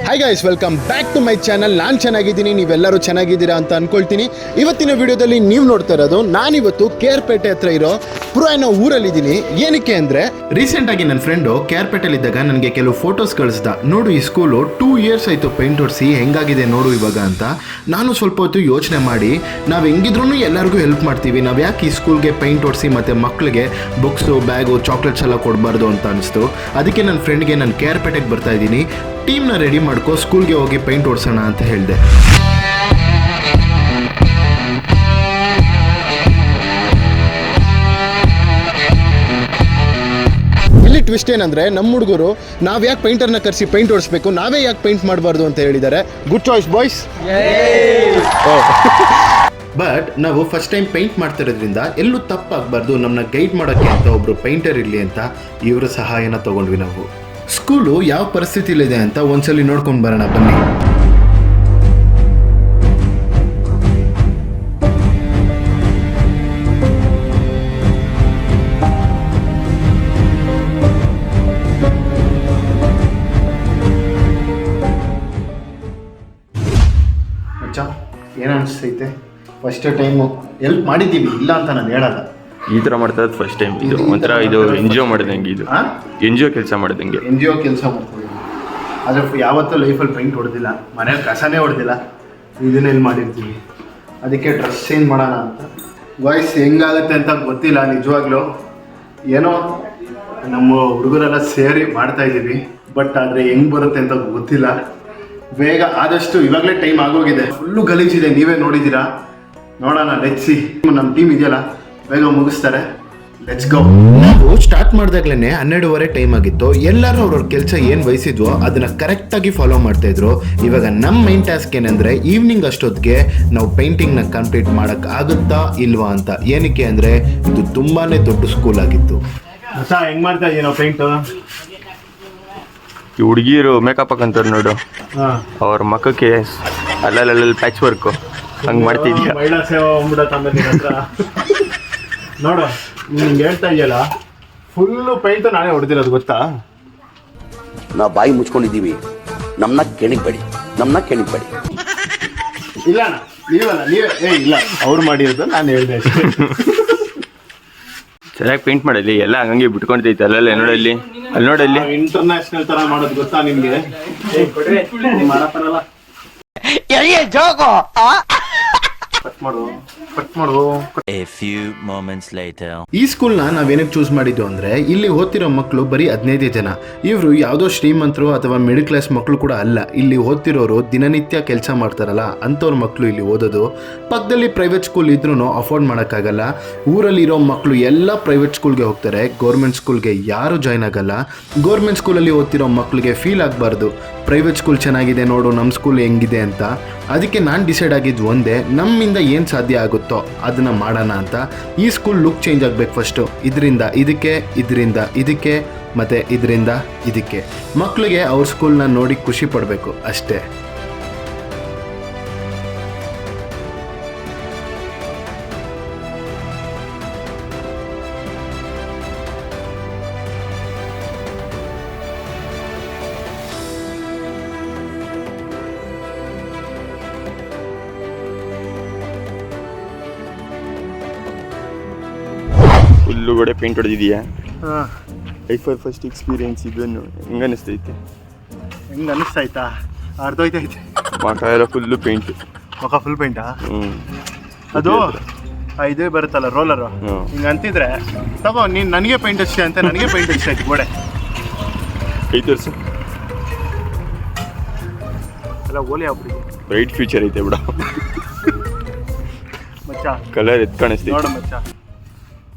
Hi guys, welcome back to my channel. ನಾನು ಚೆನ್ನಾಗಿದ್ದೀನಿ, ನೀವೆಲ್ಲರೂ ಚೆನ್ನಾಗಿದ್ದೀರಾ ಅಂತ ಅನ್ಕೊಳ್ತೀನಿ. ಇವತ್ತಿನ ವಿಡಿಯೋದಲ್ಲಿ ನೀವು ನೋಡ್ತಾ ಇರೋದು ನಾನಿವತ್ತು ಕೇರ್ಪೇಟೆ ಹತ್ರ ಇರೋ ಪುರ ಅನ್ನೋ ಊರಲ್ಲಿದ್ದೀನಿ. ಏನಕ್ಕೆ ಅಂದರೆ ರೀಸೆಂಟಾಗಿ ನನ್ನ ಫ್ರೆಂಡು ಕೇರ್ಪೇಟೆಲಿದ್ದಾಗ ನನಗೆ ಕೆಲವು ಫೋಟೋಸ್ ಕಳಿಸ್ದ. ನೋಡು, ಈ ಸ್ಕೂಲು 2 years ಆಯಿತು ಪೇಂಟ್ ಹೊಡಿಸಿ, ಹೆಂಗಾಗಿದೆ ನೋಡು ಇವಾಗ ಅಂತ. ನಾನು ಸ್ವಲ್ಪ ಹೊತ್ತು ಯೋಚನೆ ಮಾಡಿ, ನಾವು ಹೆಂಗಿದ್ರೂ ಎಲ್ಲರಿಗೂ ಹೆಲ್ಪ್ ಮಾಡ್ತೀವಿ, ನಾವು ಯಾಕೆ ಈ ಸ್ಕೂಲ್ಗೆ ಪೇಂಟ್ ಹೊಡಿಸಿ ಮತ್ತು ಮಕ್ಕಳಿಗೆ ಬುಕ್ಸು, ಬ್ಯಾಗು, ಚಾಕ್ಲೇಟ್ಸ್ ಎಲ್ಲ ಕೊಡಬಾರ್ದು ಅಂತ ಅನಿಸ್ತು. ಅದಕ್ಕೆ ನನ್ನ ಫ್ರೆಂಡ್ಗೆ ನಾನು ಕೇರ್ಪೇಟೆಗೆ ಬರ್ತಾ ಇದ್ದೀನಿ, ಟೀಮ್ನ ರೆಡಿ ಮಾಡ್ಕೋ, ಸ್ಕೂಲ್ಗೆ ಹೋಗಿ ಪೇಂಟ್ ಹೊಡ್ಸೋಣ ಅಂತ ಹೇಳಿದೆ. ಇಲ್ಲಿ ಟ್ವಿಸ್ಟ್ ಏನಂದರೆ, ನಮ್ಮ ಹುಡುಗರು ನಾವು ಯಾಕೆ ಪೇಂಟರ್ನ ಕರೆಸಿ ಪೇಂಟ್ ಹೊಡಿಸ್ಬೇಕು, ನಾವೇ ಯಾಕೆ ಪೇಂಟ್ ಮಾಡಬಾರ್ದು ಅಂತ ಹೇಳಿದ್ದಾರೆ. Good choice boys. ಬಟ್ ನಾವು ಫಸ್ಟ್ ಟೈಮ್ ಪೇಂಟ್ ಮಾಡ್ತಿರೋದ್ರಿಂದ ಎಲ್ಲೂ ತಪ್ಪಾಗಬಾರ್ದು, ನಮ್ಮನ್ನ ಗೈಡ್ ಮಾಡೋಕ್ಕೆ ಅಂತ ಒಬ್ಬರು ಪೇಂಟರ್ ಇರಲಿ ಅಂತ ಇವರ ಸಹಾಯನ ತೊಗೊಂಡ್ವಿ ನಾವು. ಸ್ಕೂಲು ಯಾವ ಪರಿಸ್ಥಿತಿಲಿದೆ ಅಂತ ಒಂದ್ಸಲಿ ನೋಡ್ಕೊಂಡು ಬರೋಣ ಬನ್ನಿ. ಏನು ಅನಿಸ್ತೈತೆ? ಫಸ್ಟ್ ಟೈಮು ಹೆಲ್ಪ್ ಮಾಡಿದ್ದೀವಿ, ಇಲ್ಲ ಅಂತ ನಾನು ಹೇಳಲ್ಲ. ಈ ಥರ ಮಾಡ್ತಾ ಇರೋದು ಫಸ್ಟ್ ಟೈಮ್. ಇದು ಒಂಥರ ಇದು NGO ಮಾಡಿದಂಗೆ, ಇದು NGO ಕೆಲಸ ಮಾಡಿದಂಗೆ. NGO ಕೆಲಸ ಮಾಡ್ತಿದ್ದೀವಿ, ಆದರೆ ಯಾವತ್ತೂ ಲೈಫಲ್ಲಿ ಪೇಂಟ್ ಹೊಡೆದಿಲ್ಲ, ಮನೇಲಿ ಕಸನೇ ಹೊಡೆದಿಲ್ಲ, ಇದನ್ನೆಲ್ಲಿ ಮಾಡಿರ್ತೀವಿ. ಅದಕ್ಕೆ ಡ್ರೆಸ್ ಚೇಂಜ್ ಮಾಡೋಣ ಅಂತ. ವಾಯ್ಸ್ ಹೆಂಗಾಗುತ್ತೆ ಅಂತ ಗೊತ್ತಿಲ್ಲ ನಿಜವಾಗ್ಲೂ. ಏನೋ ನಮ್ಮ ಹುಡುಗರೆಲ್ಲ ಸೇರಿ ಮಾಡ್ತಾಯಿದ್ದೀವಿ, ಬಟ್ ಆದರೆ ಹೆಂಗೆ ಬರುತ್ತೆ ಅಂತ ಗೊತ್ತಿಲ್ಲ. ಬೇಗ ಆದಷ್ಟು, ಇವಾಗಲೇ ಟೈಮ್ ಆಗೋಗಿದೆ, ಫುಲ್ಲು ಗಲೀಜಿದೆ, ನೀವೇ ನೋಡಿದ್ದೀರಾ. ನೋಡೋಣ, ಲೆಟ್ಸಿ. ನಮ್ಮ ಟೀಮ್ ಇದೆಯಲ್ಲ, ಬೇಗ ಮುಗಿಸ್ತಾರೆ. Let's go. ನಾವು ಸ್ಟಾರ್ಟ್ ಮಾಡಿದಾಗ್ಲೇ 12:30 ಟೈಮ್ ಆಗಿತ್ತು. ಎಲ್ಲರೂ ಅವ್ರವ್ರ ಕೆಲಸ ಏನು ವಹಿಸಿದ್ವೋ ಅದನ್ನು ಕರೆಕ್ಟಾಗಿ ಫಾಲೋ ಮಾಡ್ತಾಯಿದ್ರು. ಇವಾಗ ನಮ್ಮ ಮೈನ್ ಟಾಸ್ಕ್ ಏನಂದರೆ, ಈವ್ನಿಂಗ್ ಅಷ್ಟೊತ್ತಿಗೆ ನಾವು ಪೇಂಟಿಂಗ್ನ ಕಂಪ್ಲೀಟ್ ಮಾಡೋಕ್ಕಾಗುತ್ತಾ ಇಲ್ವಾ ಅಂತ. ಏನಕ್ಕೆ ಅಂದರೆ ಇದು ತುಂಬಾ ದೊಡ್ಡ ಸ್ಕೂಲ್ ಆಗಿತ್ತು. ಹೆಂಗೆ ಮಾಡ್ತಾ ಇದೀವಿ ನಾವು ಪೇಂಟು? ಈ ಹುಡುಗಿರು ಮೇಕಪ್ ಹಾಕಂತಾರೆ ನೋಡು, ಅವ್ರ ಮಕ್ಕಕ್ಕೆ ಅಲ್ಲಲ್ಲಿ ಪ್ಯಾಚ್ ವರ್ಕು ಹಂಗೆ ಮಾಡ್ತಿದ್ಯಾ? ಮಹಿಳಾ ಸೇವಾ ಹೋಗ್ಬಿಡತ್ತ ನೋಡು, ನಿಂಗೆ ಹೇಳ್ತಾ ಇದೆಯಲ್ಲ, ಫುಲ್ಲು ಪೇಂಟು ನಾನೇ ಹೊಡೆದಿರೋದು, ಗೊತ್ತಾ? ನಾವು ಬಾಯಿ ಮುಚ್ಕೊಂಡಿದ್ದೀವಿ, ನಮ್ಮನ್ನ ಕೆಣಿಗ್ಬೇಡಿ. ಇಲ್ಲ ನೀವಲ್ಲ, ನೀವೇ ಇಲ್ಲ, ಅವ್ರು ಮಾಡಿರೋದು ನಾನು ಹೇಳಿದೆ ಅಷ್ಟೇ. ಚೆನ್ನಾಗಿ ಪೇಂಟ್ ಮಾಡಲಿ, ಎಲ್ಲ ಹಂಗೆ ಬಿಟ್ಕೊಂತೈತೆ ಅಲ್ಲಲ್ಲ. ನೋಡಲ್ಲಿ, ಅಲ್ಲಿ ನೋಡಲ್ಲಿ ಇಂಟರ್ನ್ಯಾಷನಲ್ ತರ ಮಾಡೋದು, ಗೊತ್ತಾ ನಿಮ್ಗೆ? ಮಾಡಪ್ಪನಲ್ಲ, ಕಟ್ ಮಾಡು. A few moments later. ಈ ಸ್ಕೂಲ್ನ ನಾವೇನಕ್ಕೆ ಚೂಸ್ ಮಾಡಿದ್ದು ಅಂದರೆ, ಇಲ್ಲಿ ಓದ್ತಿರೋ ಮಕ್ಕಳು ಬರೀ 15 ಜನ. ಇವರು ಯಾವುದೋ ಶ್ರೀಮಂತರು ಅಥವಾ ಮಿಡಲ್ ಕ್ಲಾಸ್ ಮಕ್ಕಳು ಕೂಡ ಅಲ್ಲ. ಇಲ್ಲಿ ಓದ್ತಿರೋರು ದಿನನಿತ್ಯ ಕೆಲಸ ಮಾಡ್ತಾರಲ್ಲ, ಅಂಥವ್ರ ಮಕ್ಕಳು ಇಲ್ಲಿ ಓದೋದು. ಪಕ್ಕದಲ್ಲಿ ಪ್ರೈವೇಟ್ ಸ್ಕೂಲ್ ಇದ್ರೂ ಅಫೋರ್ಡ್ ಮಾಡೋಕ್ಕಾಗಲ್ಲ. ಊರಲ್ಲಿರೋ ಮಕ್ಕಳು ಎಲ್ಲ ಪ್ರೈವೇಟ್ ಸ್ಕೂಲ್ಗೆ ಹೋಗ್ತಾರೆ, ಗೌರ್ಮೆಂಟ್ ಸ್ಕೂಲ್ಗೆ ಯಾರು ಜಾಯ್ನ್ ಆಗಲ್ಲ. ಗೌರ್ಮೆಂಟ್ ಸ್ಕೂಲಲ್ಲಿ ಓದ್ತಿರೋ ಮಕ್ಕಳಿಗೆ ಫೀಲ್ ಆಗಬಾರ್ದು, ಪ್ರೈವೇಟ್ ಸ್ಕೂಲ್ ಚೆನ್ನಾಗಿದೆ ನೋಡು, ನಮ್ಮ ಸ್ಕೂಲ್ ಹೆಂಗಿದೆ ಅಂತ. ಅದಕ್ಕೆ ನಾನು ಡಿಸೈಡ್ ಆಗಿದ್ದು ಒಂದೇ, ನಮ್ಮಿಂದ ಏನು ಸಾಧ್ಯ ಆಗುತ್ತೋ ಅದನ್ನು ಮಾಡೋಣ ಅಂತ. ಈ ಸ್ಕೂಲ್ ಲುಕ್ ಚೇಂಜ್ ಆಗಬೇಕು ಫಸ್ಟು. ಇದರಿಂದ ಇದಕ್ಕೆ, ಇದರಿಂದ ಇದಕ್ಕೆ, ಮತ್ತು ಇದರಿಂದ ಇದಕ್ಕೆ. ಮಕ್ಕಳಿಗೆ ಅವ್ರ ಸ್ಕೂಲ್ನ ನೋಡಿ ಖುಷಿ ಪಡಬೇಕು ಅಷ್ಟೇ. ಫುಲ್ಲು ಗೋಡೆ ಪೇಂಟ್ ಹೊಡೆದಿದೆಯಾ? ಲೈಫರ್ ಫಸ್ಟ್ ಎಕ್ಸ್ಪೀರಿಯನ್ಸ್ ಇದನ್ನು ಹೆಂಗೆ ಅನಿಸ್ತೈತೆ? ಹೆಂಗೆ ಅನಿಸ್ತಾಯ್ತಾ? ಅರ್ಧೋಯ್ತೈತೆ. ಮಕ ಎಲ್ಲ ಫುಲ್ಲು ಪೇಂಟ್. ಮುಖ ಫುಲ್ ಪೇಂಟಾ? ಅದು ಇದೇ ಬರುತ್ತಲ್ಲ ರೋಲರು, ಹಿಂಗೆ ಅಂತಿದ್ರೆ ತಗೋ ನೀನು ನನಗೆ ಪೇಂಟ್ ಅಷ್ಟೇ ಅಂತ, ನನಗೆ ಪೇಂಟ್ ಅಷ್ಟೇ ಆಯ್ತು ಗೋಡೆ. ಕೈ ತೋರಿಸು. ಎಲ್ಲ ಓಲಿ ಆಗ್ಬಿಟ್ಟಿದೆ. ಬ್ರೈಟ್ ಫ್ಯೂಚರ್ ಐತೆ ಬಿಡ ಮಚ್ಚ. ಕಲರ್ ಎತ್ ಕಾಣಿಸ್ತೈತೆ ನೋಡು ಮಚ್ಚ.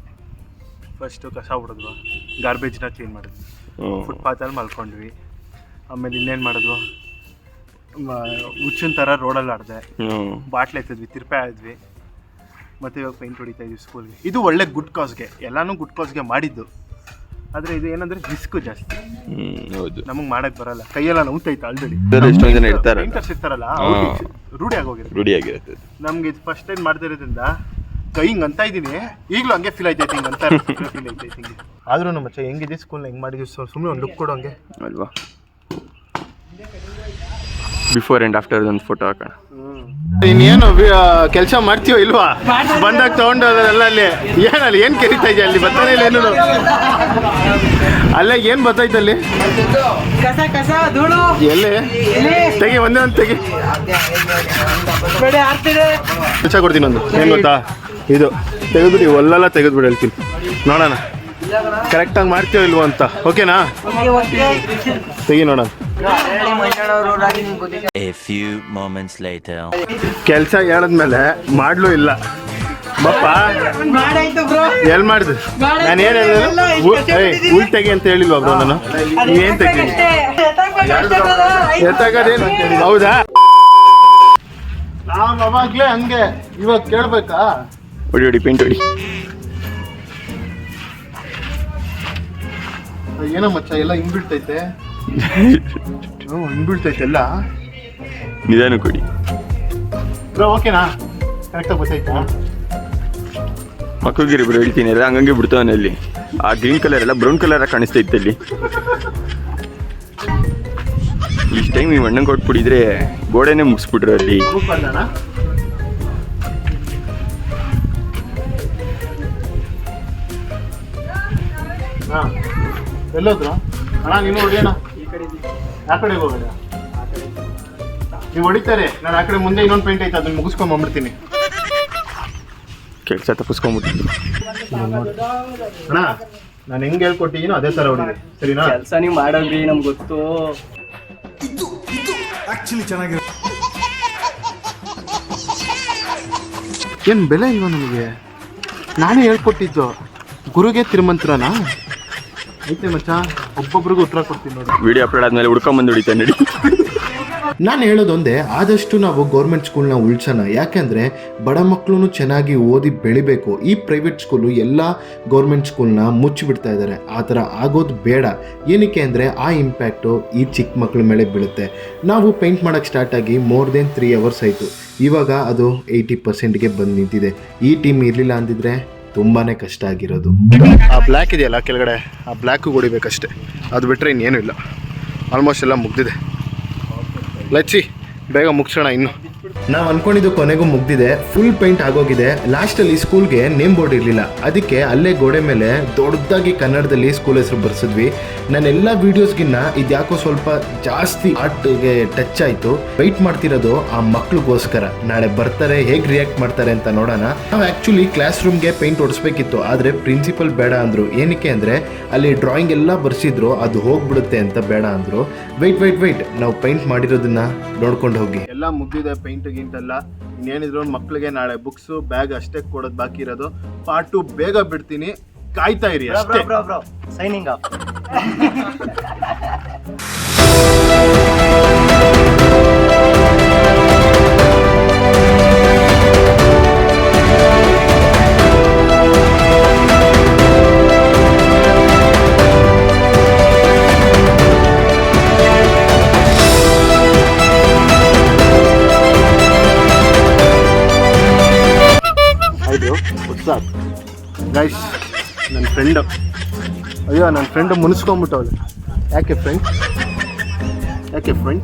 ಫಸ್ಟು ಕಸ ಹೊಡೆದ್ವು, ಗಾರ್ಬೇಜ್ನ ಕ್ಲೀನ್ ಮಾಡಿದ್ವಿ, ಫುಟ್ಪಾತಲ್ಲಿ ಮಲ್ಕೊಂಡ್ವಿ. ಆಮೇಲೆ ಇನ್ನೇನು ಮಾಡಿದ್ವು, ಹುಚ್ಚಿನ ಥರ ರೋಡಲ್ಲಿ ಆಡಿದೆ, ಬಾಟ್ಲ್ ಎತ್ತಿದ್ವಿ, ತಿರ್ಪೆ ಆಡಿದ್ವಿ. ಮತ್ತು ಇವಾಗ ಪೇಂಟ್ ಹೊಡಿತಾ ಇದ್ವಿ ಸ್ಕೂಲ್ಗೆ. ಇದು ಒಳ್ಳೆ ಗುಡ್ ಕಾಸ್ಗೆ, ಎಲ್ಲನೂ ಗುಡ್ ಕಾಸ್ಗೆ ಮಾಡಿದ್ದು. ಆದರೆ ಇದು ಏನಂದರೆ ರಿಸ್ಕ್ ಜಾಸ್ತಿ. ನಮಗೆ ಮಾಡೋಕ್ಕೆ ಬರಲ್ಲ, ಕೈಯೆಲ್ಲ ನೋವ್ತೈತೆ ಆಲ್ರೆಡಿ. ಪೇಂಟರ್ಸ್ ಇರ್ತಾರಲ್ಲ, ರೂಢಿ ಆಗೋಗಿರುತ್ತೆ. ನಮ್ಗೆ ಇದು ಫಸ್ಟ್ ಟೈಮ್ ಮಾಡ್ತಿರೋದ್ರಿಂದ ಕೈ ಹಿಂಗೆ ಅಂತ ಇದ್ದೀನಿ, ಈಗಲೂ ಹಂಗೆ ಫೀಲ್ ಆಯ್ತೈತೆ, ಹಿಂಗೆ ಅಂತ ಫೀಲ್ ಐತೈತೆ ಹಿಂಗೆ. ಆದ್ರೂ ಮಚ್ಚ ಹೆಂಗಿದೆ ಸ್ಕೂಲ್ನ ಹೆಂಗೆ ಮಾಡಿದ್ವಿ, ಸುಮ್ಮನೆ ಒಂದು ಲುಕ್ ಕೊಡೋ ಹಂಗೆ ಅಲ್ವಾ. ಬಿಫೋರ್ ಆ್ಯಂಡ್ ಆಫ್ಟರ್ ಒಂದು ಫೋಟೋ ಹಾಕೋಣ. ಇನ್ನೇನು ಕೆಲಸ ಮಾಡ್ತೀವೋ ಇಲ್ವಾ? ಬಂದಾಗ ತಗೊಂಡಲ್ಲ ಅಲ್ಲಿ ಏನಲ್ಲಿ ಏನು ಕರಿತಾ ಇದೆಯಾ? ಅಲ್ಲಿ ಬರ್ತಾನೆ ಇಲ್ಲ ಏನು ಅಲ್ಲೇ ಏನು ಬರ್ತೈತೆ ಅಲ್ಲಿ ಎಲ್ಲಿ ತೆಗಿ ಒಂದೇ ಒಂದು ತೆಗಿ ಕೆಲಸ ಕೊಡ್ತೀನಿ ಒಂದು ಏನು ಗೊತ್ತಾ, ಇದು ತೆಗೆದ್ಬಿಡಿ ಒಲ್ಲೆಲ್ಲ ತೆಗೆದ್ಬಿಡಿ ಹೇಳ್ತೀನಿ ನೋಡೋಣ ಕರೆಕ್ಟಾಗಿ ಮಾಡ್ತೀವೋ ಇಲ್ವೋ ಅಂತ. ಓಕೆನಾ? ತೆಗಿ ನೋಡೋಣ. A few moments later. ಕೆಲಸ ಹೇಳಿದ್ಮೇಲೆ ಮಾಡ್ಲೂ ಇಲ್ಲ ಬಪ್ಪ ಎಲ್ಲಿ ಮಾಡಿದ್ರು ನಾನು ಏನು ಹೇಳಿದ್ರು ಉಳ್ ತೆಗಿ ಅಂತ ಹೇಳಿಲ್ವಾ ಬ್ರೋ ನಾನು? ನೀವೇನು ತೆಗಿ ಎತ್ತಾಗದೇನು ಹೌದಾ? ನಾವು ಅವಾಗಲೇ ಹಂಗೆ ಇವಾಗ ಕೇಳ್ಬೇಕಾ? ಹೊಡಿ ಹೊಡಿ ಪೇಂಟ್ ಹೊಡಿ. ಏನೋ ಮಚ್ಚ ಎಲ್ಲ ಹಿಂಗ್ ಬೀಳ್ತೈತೆ. ಹಿಂಗ್ ಬೀಳ್ತೈತೆ ಎಲ್ಲ. ನಿಧಾನ ಕೊಡಿ ಬ್ರೋ ಓಕೆನಾ? ಕರೆಕ್ಟಾಗಿ ಗೊತ್ತಾಯ್ತಾ? ಮಕ್ಕಳಿಗೆ ಬ್ರೋ ಹೇಳ್ತೀನಿ ಎಲ್ಲ ಹಂಗಂಗೆ ಬಿಡ್ತಾವನೆ ಅಲ್ಲಿ. ಆ ಗ್ರೀನ್ ಕಲರ್ ಎಲ್ಲ ಬ್ರೌನ್ ಕಲರ್ ಕಾಣಿಸ್ತೈತೆ ಅಲ್ಲಿ. ಇಷ್ಟು ಟೈಮ್ ಈ ಮಣ್ಣಂಗೆ ಕೊಟ್ಬಿಟ್ಟಿದ್ರೆ ಗೋಡೆನೇ ಮುಗಿಸ್ಬಿಟ್ರು ಅಲ್ಲಿ. ಹಾಂ ಎಲ್ಲೋದ್ರ ಅಣ್ಣ? ನೀನು ಹೊಡಿಯೋಣ. ಆ ಕಡೆಗೆ ಹೋಗೋಣ. ನೀವು ಹೊಡಿತಾರೆ, ನಾನು ಆ ಕಡೆ ಮುಂದೆ ಇನ್ನೊಂದು ಪೇಂಟ್ ಐತೆ ಅದನ್ನ ಮುಗಿಸ್ಕೊಂಡ್ ಬಂದ್ಬಿಡ್ತೀನಿ. ಕೆಲಸ ತಪ್ಪಿಸ್ಕೊಂಡ್ಬಿಟ್ಟು ಅಣ್ಣ ನಾನು ಹೆಂಗೆ ಹೇಳ್ಕೊಟ್ಟಿದ್ದೀನೋ ಅದೇ ಥರ ಹೊಡಿದೆ, ಸರಿನಾ? ಕೆಲಸ ನೀವು ಮಾಡೋದ್ರಿ ನಮ್ಗೆ ಗೊತ್ತು. ಏನು ಬೆಲೆ ಇಲ್ವಾ ನನಗೆ? ನಾನೇ ಹೇಳ್ಕೊಟ್ಟಿದ್ದು ಗುರುಗೆ ತಿರುಮಂತ್ರನಾ? ಐತೆ ಮಚ್ಚ, ಒಬ್ಬೊಬ್ರಿಗೂ ಉತ್ತರ ಕೊಡ್ತೀನಿ ನೋಡಿ. ವಿಡಿಯೋ ಅಪ್ಲೋಡ್ ಆದ್ಮೇಲೆ ಹುಡ್ಕೊಂಬಂದು ಹೊಡಿತಾನೆ ನಡಿ. ನಾನು ಹೇಳೋದೊಂದೇ, ಆದಷ್ಟು ನಾವು ಗೌರ್ಮೆಂಟ್ ಸ್ಕೂಲ್ನ ಉಳಿಸೋಣ. ಯಾಕೆಂದರೆ ಬಡ ಮಕ್ಕಳು ಚೆನ್ನಾಗಿ ಓದಿ ಬೆಳಿಬೇಕು. ಈ ಪ್ರೈವೇಟ್ ಸ್ಕೂಲು ಎಲ್ಲ ಗೌರ್ಮೆಂಟ್ ಸ್ಕೂಲ್ನ ಮುಚ್ಚಿಬಿಡ್ತಾ ಇದ್ದಾರೆ. ಆ ಥರ ಆಗೋದು ಬೇಡ. ಏನಕ್ಕೆ ಅಂದರೆ ಆ ಇಂಪ್ಯಾಕ್ಟು ಈ ಚಿಕ್ಕ ಮಕ್ಕಳ ಮೇಲೆ ಬೀಳುತ್ತೆ. ನಾವು ಪೇಂಟ್ ಮಾಡೋಕ್ಕೆ ಸ್ಟಾರ್ಟ್ ಆಗಿ ಮೋರ್ ದೆನ್ 3 hours ಆಯಿತು. ಇವಾಗ ಅದು 80%ಗೆ ಬಂದು ನಿಂತಿದೆ. ಈ ಟೀಮ್ ಇರಲಿಲ್ಲ ಅಂದಿದ್ರೆ ತುಂಬಾ ಕಷ್ಟ ಆಗಿರೋದು. ಆ ಬ್ಲ್ಯಾಕ್ ಇದೆಯಲ್ಲ ಕೆಳಗಡೆ, ಆ ಬ್ಲ್ಯಾಕು ಹೊಡಿಬೇಕಷ್ಟೆ, ಅದು ಬಿಟ್ಟರೆ ಇನ್ನೇನು ಇಲ್ಲ. ಆಲ್ಮೋಸ್ಟ್ ಎಲ್ಲ ಮುಗ್ದಿದೆ. ಲಚ್ಚಿ ಬೇಗ ಮುಗಿಸೋಣ. ಇನ್ನು ನಾವು ಅಂದ್ಕೊಂಡಿದ್ದು ಕೊನೆಗೂ ಮುಗ್ದಿದೆ. ಫುಲ್ ಪೇಂಟ್ ಆಗೋಗಿದೆ. ಲಾಸ್ಟಲ್ಲಿ ಸ್ಕೂಲ್ಗೆ ನೇಮ್ ಬೋರ್ಡ್ ಇರಲಿಲ್ಲ, ಅದಕ್ಕೆ ಅಲ್ಲೇ ಗೋಡೆ ಮೇಲೆ ದೊಡ್ಡದಾಗಿ ಕನ್ನಡದಲ್ಲಿ ಸ್ಕೂಲ್ ಹೆಸರು ಬರ್ಸಿದ್ವಿ. ನಾನೆಲ್ಲ ವೀಡಿಯೋಸ್ಗಿನ್ನ ಇದ್ಯಾಕೋ ಸ್ವಲ್ಪ ಜಾಸ್ತಿ ಆರ್ಟ್ಗೆ ಟಚ್ ಆಯಿತು. ವೆಯ್ಟ್ ಮಾಡ್ತಿರೋದು ಆ ಮಕ್ಳಿಗೋಸ್ಕರ. ನಾಳೆ ಬರ್ತಾರೆ, ಹೇಗೆ ರಿಯಾಕ್ಟ್ ಮಾಡ್ತಾರೆ ಅಂತ ನೋಡೋಣ. ನಾವು ಆ್ಯಕ್ಚುಲಿ ಕ್ಲಾಸ್ ರೂಮ್ಗೆ ಪೇಂಟ್ ಹೊಡಿಸ್ಬೇಕಿತ್ತು, ಆದರೆ ಪ್ರಿನ್ಸಿಪಲ್ ಬೇಡ ಅಂದರು. ಏನಕ್ಕೆ ಅಂದರೆ ಅಲ್ಲಿ ಡ್ರಾಯಿಂಗ್ ಎಲ್ಲ ಬರ್ಸಿದ್ರು, ಅದು ಹೋಗ್ಬಿಡುತ್ತೆ ಅಂತ ಬೇಡ ಅಂದರು. ವೆಯ್ಟ್ ನಾವು ಪೇಂಟ್ ಮಾಡಿರೋದನ್ನ ನೋಡ್ಕೊಂಡು ಹೋಗಿ. ಎಲ್ಲ ಮುಗ್ದಿದೆ ಪೇಂಟ್ ಗಿಂಟೆಲ್ಲ. ಇನ್ನೇನಿದ್ರು ಮಕ್ಕಳಿಗೆ ನಾಳೆ ಬುಕ್ಸು ಬ್ಯಾಗ್ ಅಷ್ಟೇ ಕೊಡೋದು ಬಾಕಿ ಇರೋದು. ಪಾರ್ಟ್ 2 ಬೇಗ ಬಿಡ್ತೀನಿ, ಕಾಯ್ತಾ ಇರಿ ಅಷ್ಟೇ. Signing off. ಗೈಸ್, ನನ್ನ ಫ್ರೆಂಡು, ಅಯ್ಯೋ ನನ್ನ ಫ್ರೆಂಡು ಮುನಿಸ್ಕೊಂಡ್ಬಿಟ್ಟವಳು. ಯಾಕೆ ಫ್ರೆಂಡ್?